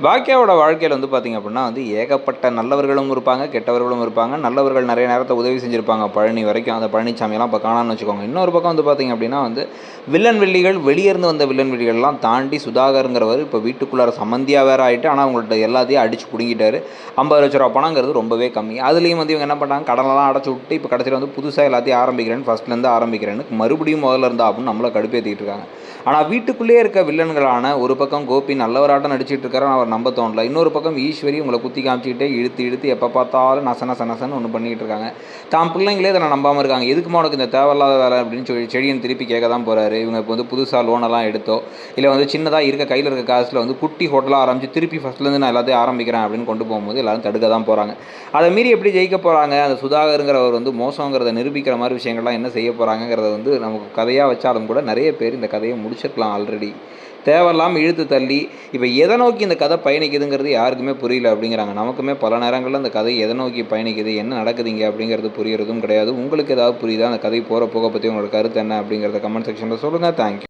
பாக்கியாவோட வாழ்க்கையில் வந்து பார்த்திங்க அப்படின்னா வந்து ஏகப்பட்ட நல்லவர்களும் இருப்பாங்க, கெட்டவர்களும் இருப்பாங்க. நல்லவர்கள் நிறைய நேரத்தை உதவி செஞ்சுருப்பாங்க பழனி வரைக்கும். அந்த பழனிசாமியெல்லாம் இப்போ காணான்னு வச்சுக்கோங்க. இன்னொரு பக்கம் வந்து பார்த்திங்க அப்படின்னா வந்து வில்லன் வெள்ளிகள் வெளியேருந்து வந்த வில்லன் வெள்ளிகள்லாம் தாண்டி சுதாகருங்கிறவர் இப்போ வீட்டுக்குள்ளார சம்மந்தியாக வேறு ஆகிட்டு, ஆனால் அவங்கள்ட்ட எல்லாத்தையும் அடித்து பிடுங்கிட்டாரு. 50,00,000 பணங்கிறது ரொம்பவே கம்மி. அதுலேயும் வந்து இவங்க என்ன பண்ணுறாங்க, கடனெல்லாம் அடைச்சி விட்டு இப்போ கடைசியில் வந்து புதுசாக எல்லாத்தையும் ஆரம்பிக்கிறேன்னு ஃபஸ்ட்லேருந்து ஆரம்பிக்கிறேன்னு மறுபடியும் முதல்ல இருந்தா அப்படின்னு நம்மளை கடுப்பேற்றிட்டு இருக்காங்க. ஆனால் வீட்டுக்குள்ளேயே இருக்க வில்லன்களான ஒரு பக்கம் கோபி நல்லவராட்டம் நடிச்சிட்டு இருக்காரு, அவர் நம்ப தோணல. இன்னொரு பக்கம் ஈஸ்வரி உங்களை குத்தி காமிச்சிக்கிட்டே இழுத்து இழுத்து எப்போ பார்த்தாலும் நசன்னு ஒன்று பண்ணிக்கிட்டு இருக்காங்க. தான் பிள்ளைங்களே இதை நம்பாமல் இருக்காங்க. எதுக்குமா உனக்கு இந்த தேவையில்லாத வேலை அப்படின்னு சொல்லி செடியன் திருப்பி கேட்க தான் போகிறாரு. இவங்க இப்போ வந்து புதுசாக லோனெல்லாம் எடுத்தோ இல்லை வந்து சின்னதாக இருக்க கையில் இருக்க காசில் வந்து குட்டி ஹோட்டலாக ஆரம்பித்து திருப்பி ஃபஸ்ட்லேருந்து நான் எல்லாத்தையும் ஆரம்பிக்கிறேன் அப்படின்னு கொண்டு போகும்போது எல்லாரும் தடுக்க தான் போகிறாங்க. அதை மீறி எப்படி ஜெயிக்க போகிறாங்க, அந்த சுதாகருங்கிறவர் வந்து மோசங்கிறத நிரூபிக்கிற மாதிரி விஷயங்கள்லாம் என்ன செய்ய போகிறாங்கிறத வந்து நமக்கு கதையாக வச்சாலும் கூட நிறைய பேர் இந்த கதையை முடிச்சிருக்கலாம் ஆல்ரெடி. தேவையில்லாமல் இழுத்து தள்ளி இப்போ எதை நோக்கி இந்த கதை பயணிக்குதுங்கிறது யாருக்குமே புரியல அப்படிங்கிறாங்க. நமக்குமே பல நேரங்களில் அந்த கதை எதை நோக்கி பயணிக்குது, என்ன நடக்குதுங்க அப்படிங்கிறது புரியறதும் கிடையாது. உங்களுக்கு ஏதாவது புரியுதா, அந்த கதை போகிற போக பற்றி உங்களோட கருத்து என்ன அப்படிங்கிறத கமெண்ட் செக்ஷனில் சொல்லுங்கள். தேங்க்யூ.